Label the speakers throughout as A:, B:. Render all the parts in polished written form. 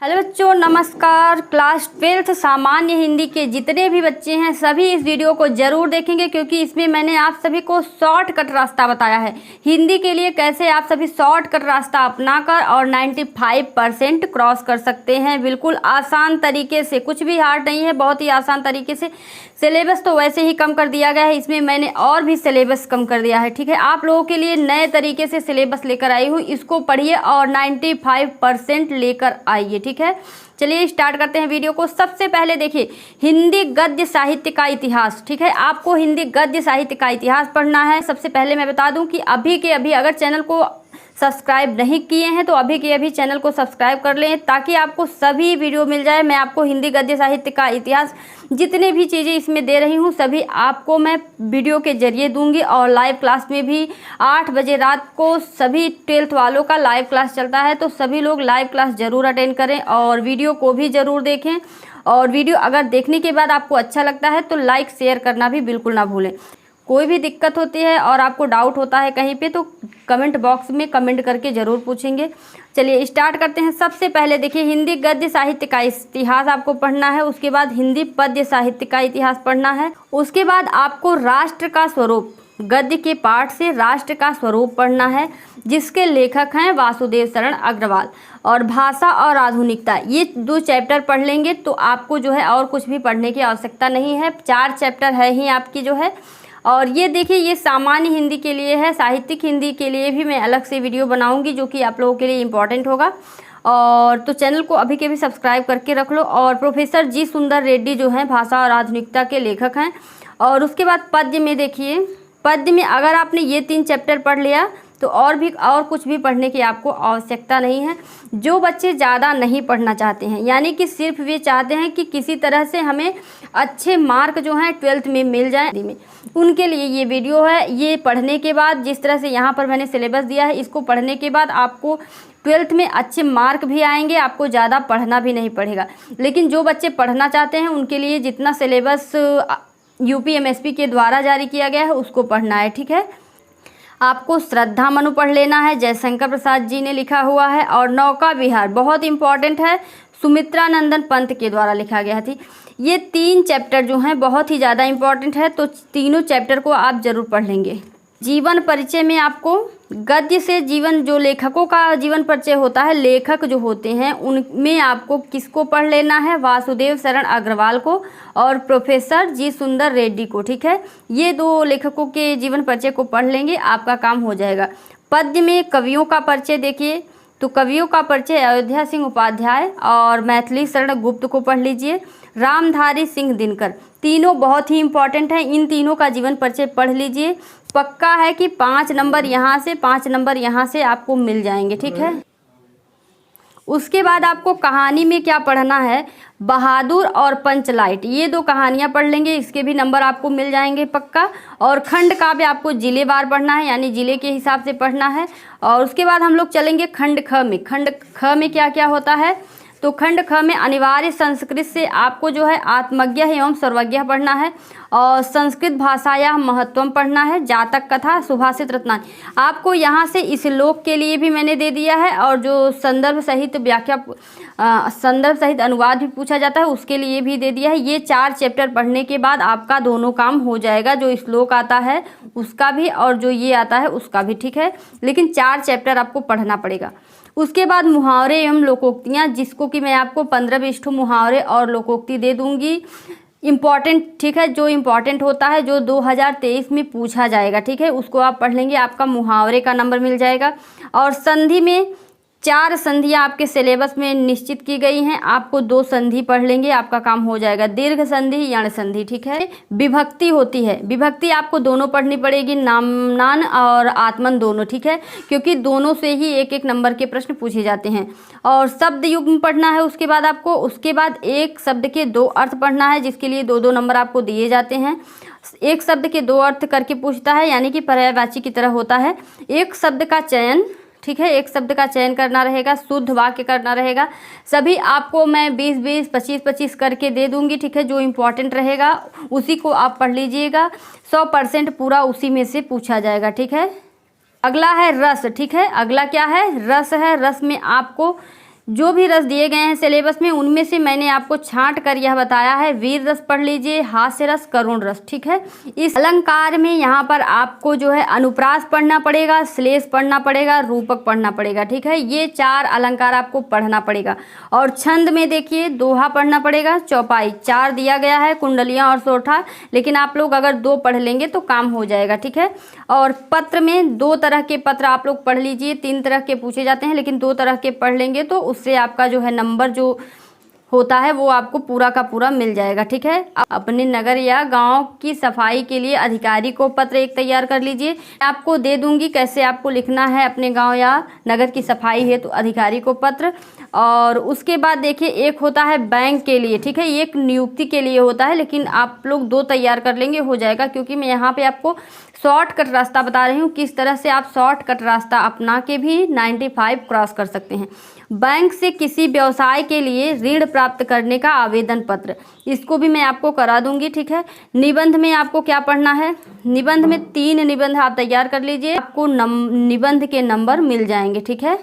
A: Hello बच्चों, नमस्कार। Class 12th सामान्य हिंदी के जितने भी बच्चे हैं सभी इस वीडियो को ज़रूर देखेंगे, क्योंकि इसमें मैंने आप सभी को शॉर्टकट रास्ता बताया है हिंदी के लिए, कैसे आप सभी शॉर्टकट रास्ता अपनाकर और 95% क्रॉस कर सकते हैं। बिल्कुल आसान तरीके से, कुछ भी हार्ड नहीं है, बहुत ही आसान तरीके से। सिलेबस तो वैसे ही कम कर दिया गया है, इसमें मैंने और भी सिलेबस कम कर दिया है। ठीक है, आप लोगों के लिए नए तरीके से सिलेबस लेकर आई हूँ, इसको पढ़िए और 95% लेकर आइए। ठीक है, चलिए स्टार्ट करते हैं वीडियो को। सबसे पहले देखिए, हिंदी गद्य साहित्य का इतिहास। ठीक है, आपको हिंदी गद्य साहित्य का इतिहास पढ़ना है। सबसे पहले मैं बता दूं कि अभी के अभी अगर चैनल को सब्सक्राइब नहीं किए हैं तो अभी के अभी चैनल को सब्सक्राइब कर लें, ताकि आपको सभी वीडियो मिल जाए। मैं आपको हिंदी गद्य साहित्य का इतिहास जितने भी चीज़ें इसमें दे रही हूँ सभी आपको मैं वीडियो के जरिए दूंगी। और लाइव क्लास में भी 8 बजे रात को सभी 12th वालों का लाइव क्लास चलता है, तो सभी लोग लाइव क्लास ज़रूर अटेंड करें और वीडियो को भी ज़रूर देखें। और वीडियो अगर देखने के बाद आपको अच्छा लगता है तो लाइक शेयर करना भी बिल्कुल ना भूलें। कोई भी दिक्कत होती है और आपको डाउट होता है कहीं पे तो कमेंट बॉक्स में कमेंट करके ज़रूर पूछेंगे। चलिए स्टार्ट करते हैं। सबसे पहले देखिए, हिंदी गद्य साहित्य का इतिहास आपको पढ़ना है। उसके बाद हिंदी पद्य साहित्य का इतिहास पढ़ना है। उसके बाद आपको राष्ट्र का स्वरूप, गद्य के पाठ से राष्ट्र का स्वरूप पढ़ना है, जिसके लेखक हैं वासुदेव शरण अग्रवाल। और भाषा और आधुनिकता, ये 2 चैप्टर पढ़ लेंगे तो आपको जो है और कुछ भी पढ़ने की आवश्यकता नहीं है। 4 चैप्टर है ही आपकी जो है। और ये देखिए, ये सामान्य हिंदी के लिए है। साहित्यिक हिंदी के लिए भी मैं अलग से वीडियो बनाऊंगी, जो कि आप लोगों के लिए इम्पॉर्टेंट होगा। और तो चैनल को अभी के भी सब्सक्राइब करके रख लो। और प्रोफेसर जी सुंदर रेड्डी जो हैं भाषा और आधुनिकता के लेखक हैं। और उसके बाद पद्य में देखिए, पद्य में अगर आपने ये 3 चैप्टर पढ़ लिया तो और कुछ भी पढ़ने की आपको आवश्यकता नहीं है। जो बच्चे ज़्यादा नहीं पढ़ना चाहते हैं, यानी कि सिर्फ वे चाहते हैं कि किसी तरह से हमें अच्छे मार्क जो हैं 12th में मिल जाएं, उनके लिए ये वीडियो है। ये पढ़ने के बाद, जिस तरह से यहाँ पर मैंने सिलेबस दिया है, इसको पढ़ने के बाद आपको 12th में अच्छे मार्क भी आएंगे, आपको ज़्यादा पढ़ना भी नहीं पड़ेगा। लेकिन जो बच्चे पढ़ना चाहते हैं उनके लिए जितना सिलेबस UPMSP के द्वारा जारी किया गया है उसको पढ़ना है। ठीक है, आपको श्रद्धा मनु पढ़ लेना है, जयशंकर प्रसाद जी ने लिखा हुआ है। और नौका विहार बहुत इंपॉर्टेंट है, सुमित्रा नंदन पंत के द्वारा लिखा गया थी। ये 3 चैप्टर जो हैं बहुत ही ज़्यादा इंपॉर्टेंट है, तो तीनों चैप्टर को आप ज़रूर पढ़ लेंगे। जीवन परिचय में आपको गद्य से जीवन, जो लेखकों का जीवन परिचय होता है, लेखक जो होते हैं उनमें आपको किसको पढ़ लेना है, वासुदेव शरण अग्रवाल को और प्रोफेसर जी सुंदर रेड्डी को। ठीक है, ये 2 लेखकों के जीवन परिचय को पढ़ लेंगे, आपका काम हो जाएगा। पद्य में कवियों का परिचय देखिए, तो कवियों का परिचय अयोध्या सिंह उपाध्याय और मैथिली शरण गुप्त को पढ़ लीजिए। रामधारी सिंह दिनकर, तीनों बहुत ही इंपॉर्टेंट हैं, इन तीनों का जीवन परिचय पढ़ लीजिए। पक्का है कि 5 नंबर यहाँ से 5 नंबर यहाँ से आपको मिल जाएंगे। ठीक है, उसके बाद आपको कहानी में क्या पढ़ना है, बहादुर और पंचलाइट, ये 2 कहानियाँ पढ़ लेंगे, इसके भी नंबर आपको मिल जाएंगे पक्का। और खंड काव्य आपको जिलेवार पढ़ना है, यानी जिले के हिसाब से पढ़ना है। और उसके बाद हम लोग चलेंगे खंड ख में। खंड ख में क्या क्या होता है, तो खंड ख में अनिवार्य संस्कृत से आपको जो है आत्मज्ञ एवं सर्वज्ञ पढ़ना है। और संस्कृत भाषाया महत्वम पढ़ना है। जातक कथा, सुभाषित रत्नान, आपको यहाँ से इस श्लोक के लिए भी मैंने दे दिया है। और जो संदर्भ सहित व्याख्या, संदर्भ सहित अनुवाद भी पूछा जाता है, उसके लिए भी दे दिया है। ये 4 चैप्टर पढ़ने के बाद आपका दोनों काम हो जाएगा, जो श्लोक आता है उसका भी और जो ये आता है उसका भी। ठीक है, लेकिन 4 चैप्टर आपको पढ़ना पड़ेगा। उसके बाद मुहावरे एवं लोकोक्तियाँ, जिसको कि मैं आपको 15-20 मुहावरे और लोकोक्ति दे दूंगी, इम्पॉर्टेंट। ठीक है, जो इम्पॉर्टेंट होता है, जो 2023 में पूछा जाएगा, ठीक है, उसको आप पढ़ लेंगे, आपका मुहावरे का नंबर मिल जाएगा। और संधि में 4 संधियाँ आपके सिलेबस में निश्चित की गई हैं, आपको 2 संधि पढ़ लेंगे, आपका काम हो जाएगा। दीर्घ संधि, यण संधि। ठीक है, विभक्ति होती है, विभक्ति आपको दोनों पढ़नी पड़ेगी, नामनान और आत्मन दोनों। ठीक है, क्योंकि दोनों से ही 1-1 नंबर के प्रश्न पूछे जाते हैं। और शब्द युग्म पढ़ना है उसके बाद आपको। उसके बाद एक शब्द के 2 अर्थ पढ़ना है, जिसके लिए 2-2 नंबर आपको दिए जाते हैं। एक शब्द के 2 अर्थ करके पूछता है, यानी कि पर्यायवाची की तरह होता है। एक शब्द का चयन, ठीक है, एक शब्द का चयन करना रहेगा, शुद्ध वाक्य करना रहेगा। सभी आपको मैं 20-20, 25-25 करके दे दूंगी। ठीक है, जो इम्पोर्टेंट रहेगा उसी को आप पढ़ लीजिएगा, 100% पूरा उसी में से पूछा जाएगा। ठीक है, अगला है रस। ठीक है, अगला क्या है, रस है। रस में आपको जो भी रस दिए गए हैं सिलेबस में उनमें से मैंने आपको छांट कर यह बताया है। वीर रस पढ़ लीजिए, हास्य रस, करुण रस, ठीक है। इस अलंकार में यहाँ पर आपको जो है अनुप्रास पढ़ना पड़ेगा, श्लेष पढ़ना पड़ेगा, रूपक पढ़ना पड़ेगा, ठीक है। ये 4 अलंकार आपको पढ़ना पड़ेगा। और छंद में देखिए दोहा पढ़ना पड़ेगा, चौपाई 4 दिया गया है, कुंडलियाँ और सोठा, लेकिन आप लोग अगर 2 पढ़ लेंगे तो काम हो जाएगा, ठीक है। और पत्र में 2 तरह के पत्र आप लोग पढ़ लीजिए। 3 तरह के पूछे जाते हैं, लेकिन 2 तरह के पढ़ लेंगे तो उससे आपका जो है नंबर जो होता है वो आपको पूरा का पूरा मिल जाएगा, ठीक है। अपने नगर या गांव की सफाई के लिए अधिकारी को पत्र एक तैयार कर लीजिए। आपको दे दूंगी कैसे आपको लिखना है अपने गांव या नगर की सफाई है तो अधिकारी को पत्र। और उसके बाद देखिए एक होता है बैंक के लिए, ठीक है, एक नियुक्ति के लिए होता है, लेकिन आप लोग 2 तैयार कर लेंगे हो जाएगा, क्योंकि मैं यहाँ पे आपको शॉर्टकट रास्ता बता रही हूँ किस तरह से आप शॉर्टकट रास्ता अपना के भी 95 क्रॉस कर सकते हैं। बैंक से किसी व्यवसाय के लिए ऋण प्राप्त करने का आवेदन पत्र, इसको भी मैं आपको करा दूंगी, ठीक है। निबंध में आपको क्या पढ़ना है, निबंध में 3 निबंध आप तैयार कर लीजिए, आपको निबंध के नंबर मिल जाएंगे, ठीक है।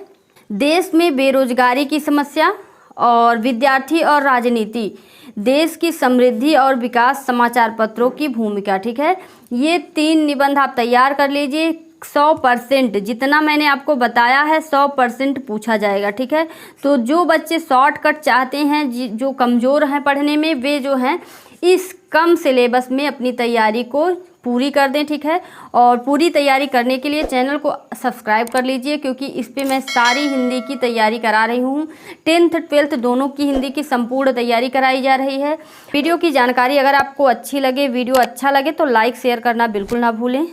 A: देश में बेरोजगारी की समस्या और विद्यार्थी और राजनीति, देश की समृद्धि और विकास, समाचार पत्रों की भूमिका, ठीक है। ये 3 निबंध आप तैयार कर लीजिए। 100% जितना मैंने आपको बताया है 100% पूछा जाएगा, ठीक है। तो जो बच्चे शॉर्टकट चाहते हैं, जो कमज़ोर हैं पढ़ने में, वे जो हैं इस कम सिलेबस में अपनी तैयारी को पूरी कर दें, ठीक है। और पूरी तैयारी करने के लिए चैनल को सब्सक्राइब कर लीजिए, क्योंकि इस पे मैं सारी हिंदी की तैयारी करा रही हूँ। 10th 12th दोनों की हिंदी की संपूर्ण तैयारी कराई जा रही है। वीडियो की जानकारी अगर आपको अच्छी लगे, वीडियो अच्छा लगे तो लाइक शेयर करना बिल्कुल ना भूलें।